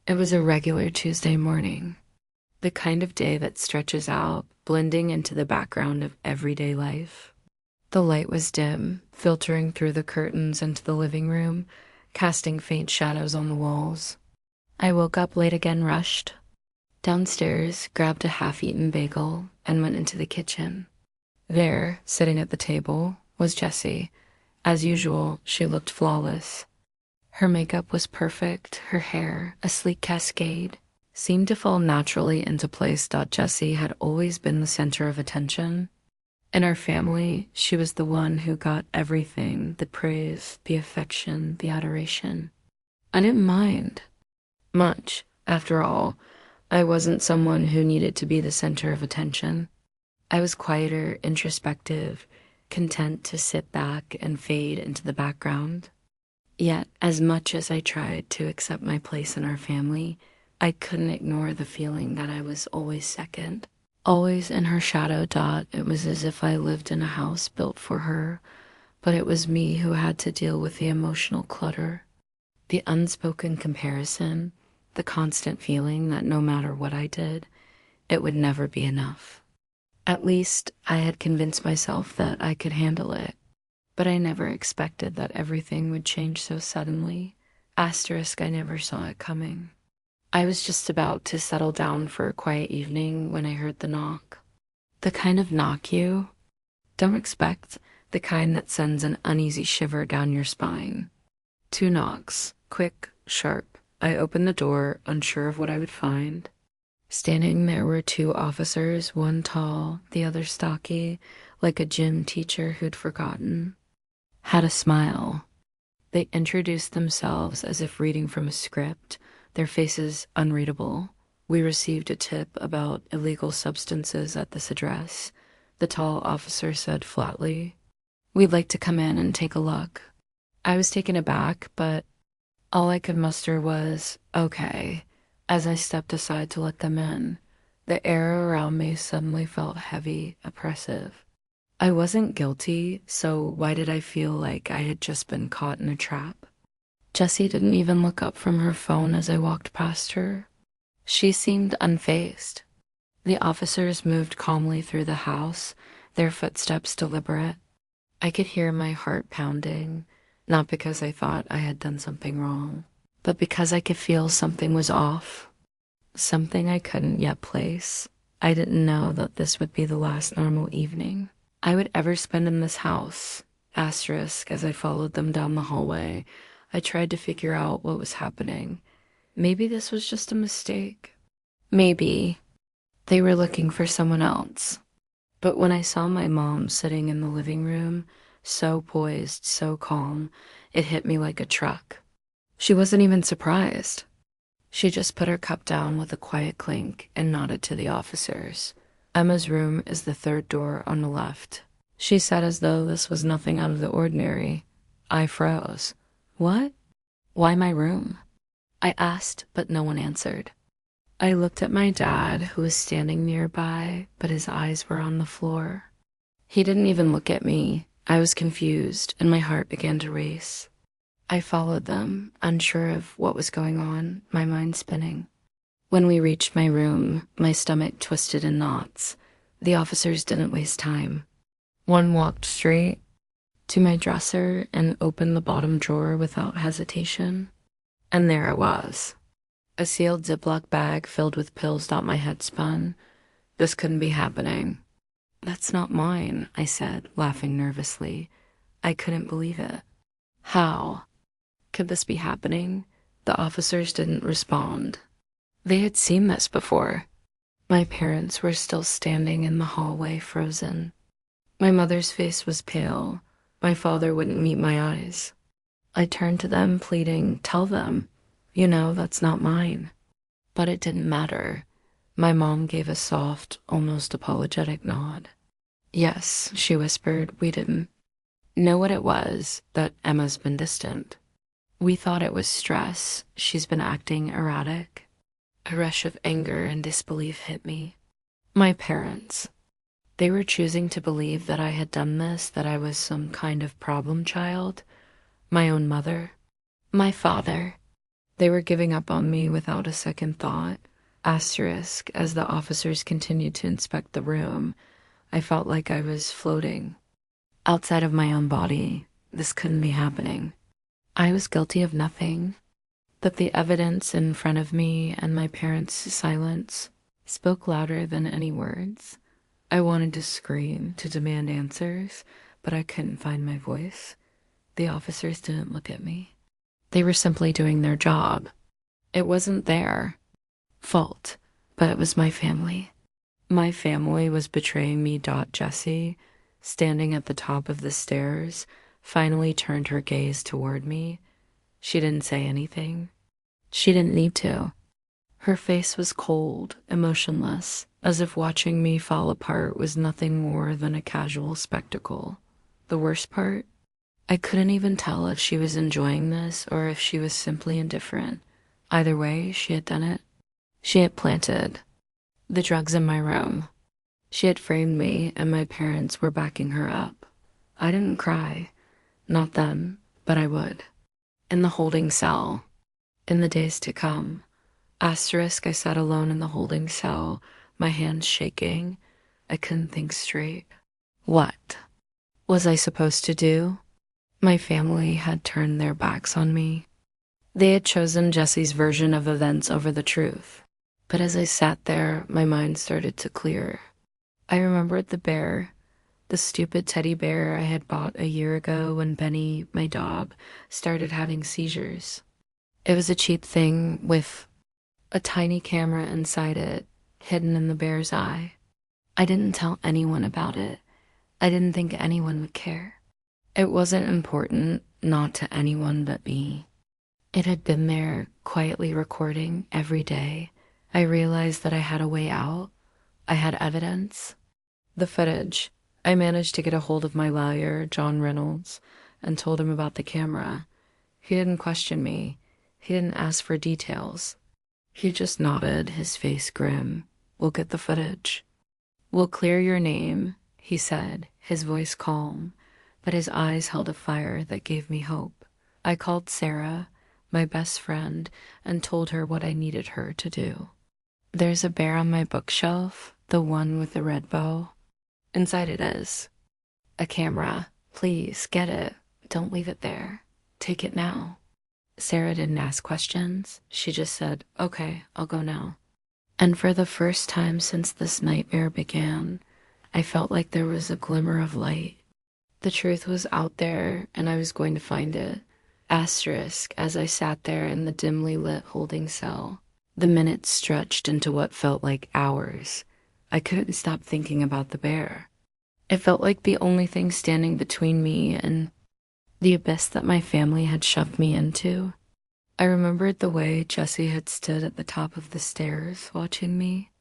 It was a regular Tuesday morning, the kind of day that stretches out, blending into the background of everyday life. The light was dim, filtering through the curtains into the living room, casting faint shadows on the walls. I woke up late again, rushed downstairs, grabbed a half-eaten bagel, and went into the kitchen. There, sitting at the table, was Jessie. As usual, she looked flawless. Her makeup was perfect, her hair, a sleek cascade, seemed to fall naturally into place. Jessie had always been the center of attention. In our family, she was the one who got everything, the praise, the affection, the adoration. I didn't mind much. After all, I wasn't someone who needed to be the center of attention. I was quieter, introspective, content to sit back and fade into the background. Yet, as much as I tried to accept my place in our family, I couldn't ignore the feeling that I was always second. Always in her shadow. It was as if I lived in a house built for her, but it was me who had to deal with the emotional clutter, the unspoken comparison, the constant feeling that no matter what I did, it would never be enough. At least I had convinced myself that I could handle it, but I never expected that everything would change so suddenly. Asterisk, I never saw it coming. I was just about to settle down for a quiet evening when I heard the knock. The kind of knock you don't expect, the kind that sends an uneasy shiver down your spine. Two knocks, quick, sharp. I opened the door, unsure of what I would find. Standing there were two officers, one tall, the other stocky, like a gym teacher who'd forgotten. Had a smile. They introduced themselves as if reading from a script, their faces unreadable. We received a tip about illegal substances at this address. The tall officer said flatly, "We'd like to come in and take a look." I was taken aback, but all I could muster was, "Okay." As I stepped aside to let them in, the air around me suddenly felt heavy, oppressive. I wasn't guilty, so why did I feel like I had just been caught in a trap? Jessie didn't even look up from her phone as I walked past her. She seemed unfazed. The officers moved calmly through the house, their footsteps deliberate. I could hear my heart pounding, not because I thought I had done something wrong, but because I could feel something was off, something I couldn't yet place. I didn't know that this would be the last normal evening I would ever spend in this house. Asterisk, as I followed them down the hallway, I tried to figure out what was happening. Maybe this was just a mistake. Maybe they were looking for someone else. But when I saw my mom sitting in the living room, so poised, so calm, it hit me like a truck. She wasn't even surprised. She just put her cup down with a quiet clink and nodded to the officers. "Emma's room is the third door on the left," she said, as though this was nothing out of the ordinary. I froze. "What? Why my room?" I asked, but no one answered. I looked at my dad, who was standing nearby, but his eyes were on the floor. He didn't even look at me. I was confused, and my heart began to race. I followed them, unsure of what was going on, my mind spinning. When we reached my room, my stomach twisted in knots. The officers didn't waste time. One walked straight to my dresser and opened the bottom drawer without hesitation. And there it was. A sealed Ziploc bag filled with pills. My head spun. This couldn't be happening. "That's not mine," I said, laughing nervously. I couldn't believe it. How could this be happening? The officers didn't respond. They had seen this before. My parents were still standing in the hallway, frozen. My mother's face was pale. My father wouldn't meet my eyes. I turned to them, pleading, "Tell them, that's not mine." But it didn't matter. My mom gave a soft, almost apologetic nod. "Yes," she whispered, "we didn't know what it was, that Emma's been distant. We thought it was stress. She's been acting erratic." A rush of anger and disbelief hit me. My parents. They were choosing to believe that I had done this, that I was some kind of problem child. My own mother. My father. They were giving up on me without a second thought. Asterisk, as the officers continued to inspect the room, I felt like I was floating. Outside of my own body, this couldn't be happening. I was guilty of nothing, but the evidence in front of me and my parents' silence spoke louder than any words. I wanted to scream, to demand answers, but I couldn't find my voice. The officers didn't look at me. They were simply doing their job. It wasn't their fault, but it was my family. My family was betraying me. Jessie, standing at the top of the stairs, finally turned her gaze toward me. She didn't say anything. She didn't need to. Her face was cold, emotionless, as if watching me fall apart was nothing more than a casual spectacle. The worst part? I couldn't even tell if she was enjoying this or if she was simply indifferent. Either way, she had done it. She had planted the drugs in my room. She had framed me, and my parents were backing her up. I didn't cry. Not then, but I would. In the holding cell. In the days to come. Asterisk, I sat alone in the holding cell, my hands shaking. I couldn't think straight. What was I supposed to do? My family had turned their backs on me. They had chosen Jesse's version of events over the truth. But as I sat there, my mind started to clear. I remembered the bear, the stupid teddy bear I had bought a year ago when Benny, my dog, started having seizures. It was a cheap thing with a tiny camera inside it, hidden in the bear's eye. I didn't tell anyone about it. I didn't think anyone would care. It wasn't important, not to anyone but me. It had been there, quietly recording every day. I realized that I had a way out. I had evidence. The footage. I managed to get a hold of my lawyer, John Reynolds, and told him about the camera. He didn't question me. He didn't ask for details. He just nodded, his face grim. We'll get the footage. We'll clear your name, he said, his voice calm, but his eyes held a fire that gave me hope. I called Sarah, my best friend, and told her what I needed her to do. There's a bear on my bookshelf, the one with the red bow. Inside it is a camera. Please, get it. Don't leave it there. Take it now. Sarah didn't ask questions. She just said, okay, I'll go now. And for the first time since this nightmare began, I felt like there was a glimmer of light. The truth was out there, and I was going to find it. Asterisk, as I sat there in the dimly lit holding cell. The minutes stretched into what felt like hours. I couldn't stop thinking about the bear. It felt like the only thing standing between me and the abyss that my family had shoved me into. I remembered the way Jessie had stood at the top of the stairs watching me.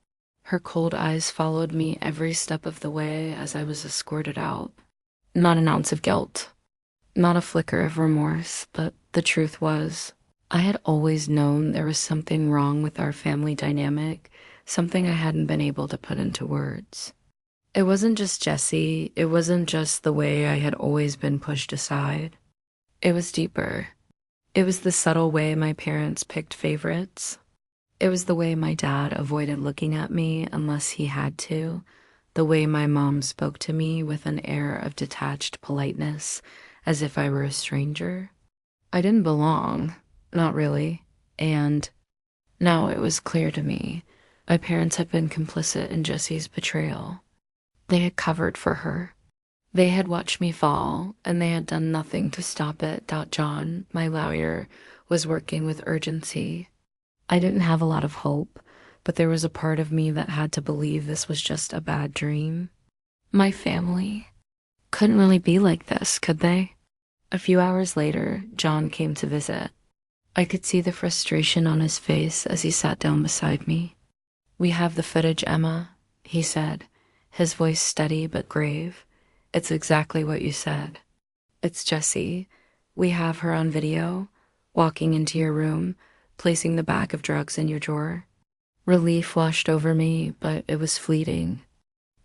Her cold eyes followed me every step of the way as I was escorted out. Not an ounce of guilt. Not a flicker of remorse, but the truth was, I had always known there was something wrong with our family dynamic, something I hadn't been able to put into words. It wasn't just Jessie, it wasn't just the way I had always been pushed aside. It was deeper. It was the subtle way my parents picked favorites. It was the way my dad avoided looking at me unless he had to, the way my mom spoke to me with an air of detached politeness, as if I were a stranger. I didn't belong. Not really. And now it was clear to me. My parents had been complicit in Jessie's betrayal. They had covered for her. They had watched me fall, and they had done nothing to stop it. John, my lawyer, was working with urgency. I didn't have a lot of hope, but there was a part of me that had to believe this was just a bad dream. My family couldn't really be like this, could they? A few hours later, John came to visit. I could see the frustration on his face as he sat down beside me. We have the footage, Emma, he said, his voice steady but grave. It's exactly what you said. It's Jessie. We have her on video, walking into your room, placing the bag of drugs in your drawer. Relief washed over me, but it was fleeting.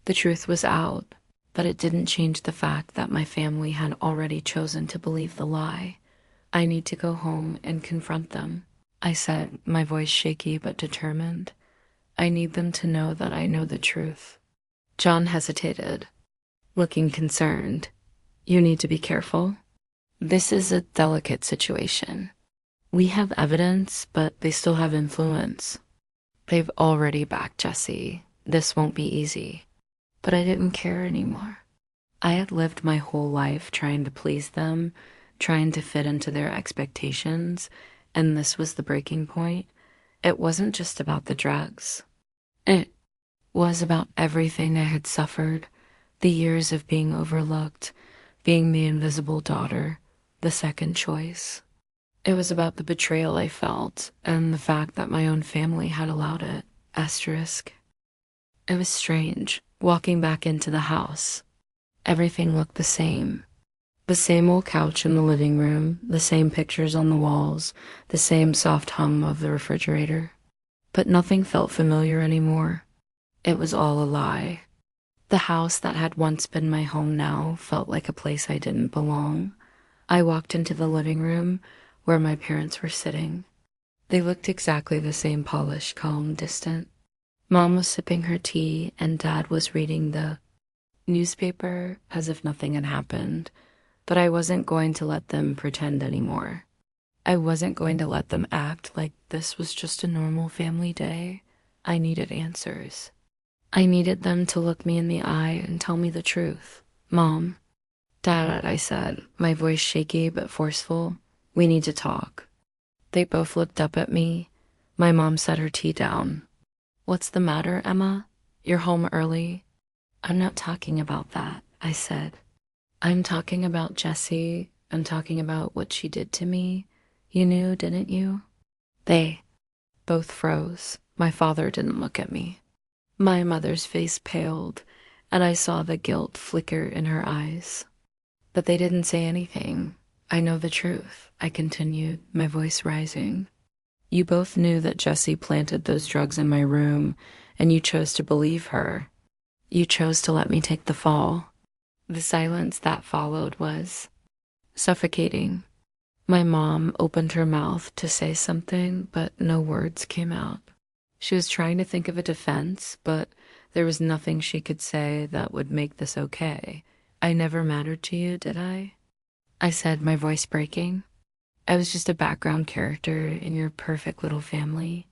The truth was out, but it didn't change the fact that my family had already chosen to believe the lie. I need to go home and confront them. I said, my voice shaky but determined. I need them to know that I know the truth. John hesitated, looking concerned. You need to be careful. This is a delicate situation. We have evidence, but they still have influence. They've already backed Jesse. This won't be easy. But I didn't care anymore. I had lived my whole life trying to please them, trying to fit into their expectations, and this was the breaking point. It wasn't just about the drugs. It was about everything I had suffered, the years of being overlooked, being the invisible daughter, the second choice. It was about the betrayal I felt and the fact that my own family had allowed it. Asterisk. It was strange, walking back into the house. Everything looked the same. The same old couch in the living room, the same pictures on the walls, the same soft hum of the refrigerator. But nothing felt familiar anymore. It was all a lie. The house that had once been my home now felt like a place I didn't belong. I walked into the living room where my parents were sitting. They looked exactly the same, polished, calm, distant. Mom was sipping her tea and Dad was reading the newspaper as if nothing had happened. But I wasn't going to let them pretend anymore. I wasn't going to let them act like this was just a normal family day. I needed answers. I needed them to look me in the eye and tell me the truth. Mom, Dad, I said, my voice shaky but forceful, we need to talk. They both looked up at me. My mom set her tea down. What's the matter, Emma? You're home early? I'm not talking about that, I said. I'm talking about Jessie. I'm talking about what she did to me. You knew, didn't you? They both froze. My father didn't look at me. My mother's face paled, and I saw the guilt flicker in her eyes. But they didn't say anything. I know the truth, I continued, my voice rising. You both knew that Jessie planted those drugs in my room, and you chose to believe her. You chose to let me take the fall. The silence that followed was suffocating. My mom opened her mouth to say something, but no words came out. She was trying to think of a defense, but there was nothing she could say that would make this okay. I never mattered to you, did I? I said, my voice breaking. I was just a background character in your perfect little family,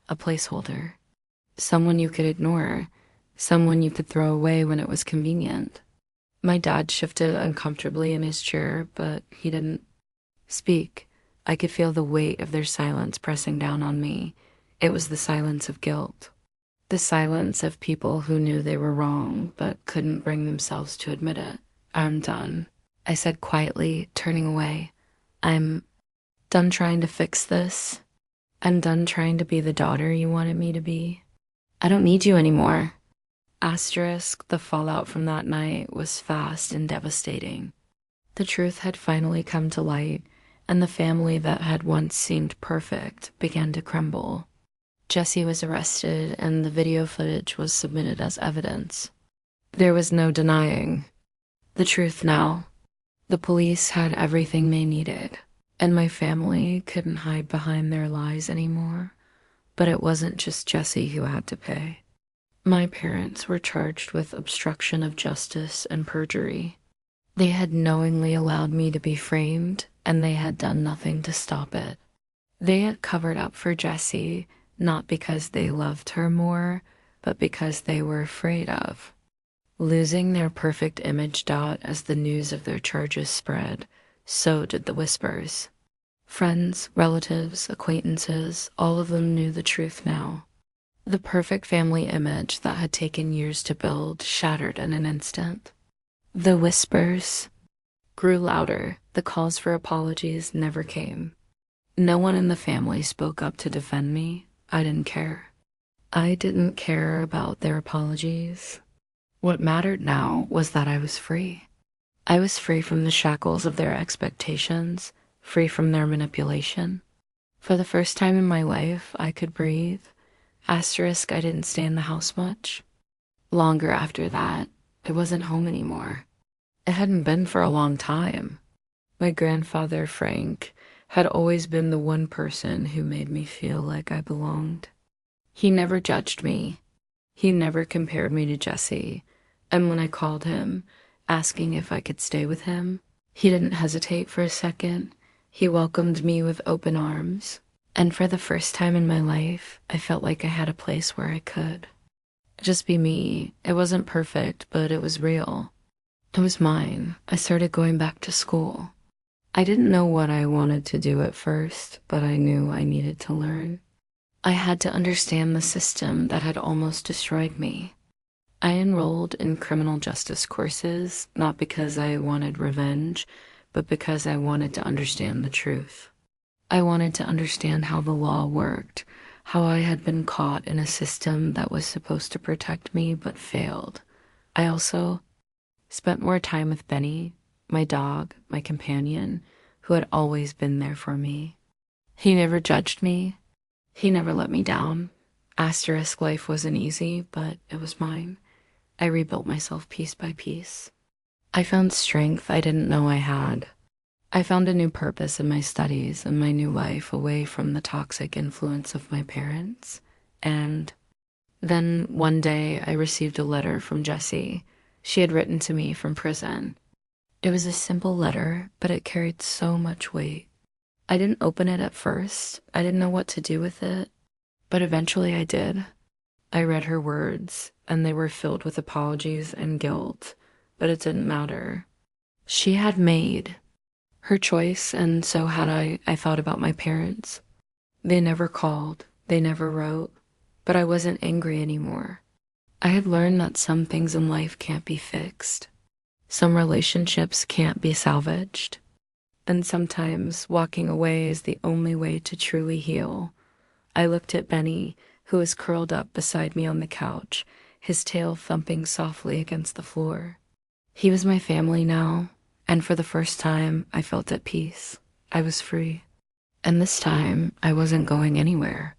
a placeholder. Someone you could ignore, someone you could throw away when it was convenient. My dad shifted uncomfortably in his chair, but he didn't speak. I could feel the weight of their silence pressing down on me. It was the silence of guilt. The silence of people who knew they were wrong, but couldn't bring themselves to admit it. I'm done, I said quietly, turning away. I'm done trying to fix this. I'm done trying to be the daughter you wanted me to be. I don't need you anymore. Asterisk, the fallout from that night was fast and devastating. The truth had finally come to light, and the family that had once seemed perfect began to crumble. Jessie was arrested, and the video footage was submitted as evidence. There was no denying the truth now. The police had everything they needed, and my family couldn't hide behind their lies anymore. But it wasn't just Jessie who had to pay. My parents were charged with obstruction of justice and perjury. They had knowingly allowed me to be framed, and they had done nothing to stop it. They had covered up for Jessie, not because they loved her more, but because they were afraid of losing their perfect image. As the news of their charges spread, so did the whispers. Friends, relatives, acquaintances, all of them knew the truth now. The perfect family image that had taken years to build shattered in an instant. The whispers grew louder. The calls for apologies never came. No one in the family spoke up to defend me. I didn't care. I didn't care about their apologies. What mattered now was that I was free. I was free from the shackles of their expectations, free from their manipulation. For the first time in my life, I could breathe. Asterisk, I didn't stay in the house much. Longer after that, it wasn't home anymore. It hadn't been for a long time. My grandfather, Frank, had always been the one person who made me feel like I belonged. He never judged me. He never compared me to Jesse. And when I called him, asking if I could stay with him, he didn't hesitate for a second. He welcomed me with open arms. And for the first time in my life, I felt like I had a place where I could just be me. It wasn't perfect, but it was real. It was mine. I started going back to school. I didn't know what I wanted to do at first, but I knew I needed to learn. I had to understand the system that had almost destroyed me. I enrolled in criminal justice courses, not because I wanted revenge, but because I wanted to understand the truth. I wanted to understand how the law worked, how I had been caught in a system that was supposed to protect me but failed. I also spent more time with Benny, my dog, my companion, who had always been there for me. He never judged me. He never let me down. Asterisk life wasn't easy, but it was mine. I rebuilt myself piece by piece. I found strength I didn't know I had. I found a new purpose in my studies and my new life away from the toxic influence of my parents. And then one day I received a letter from Jessie. She had written to me from prison. It was a simple letter, but it carried so much weight. I didn't open it at first. I didn't know what to do with it, but eventually I did. I read her words, and they were filled with apologies and guilt, but it didn't matter. She had made her choice, and so had I. I thought about my parents. They never called, they never wrote, but I wasn't angry anymore. I had learned that some things in life can't be fixed. Some relationships can't be salvaged. And sometimes walking away is the only way to truly heal. I looked at Benny, who was curled up beside me on the couch, his tail thumping softly against the floor. He was my family now, and for the first time, I felt at peace. I was free. And this time, I wasn't going anywhere.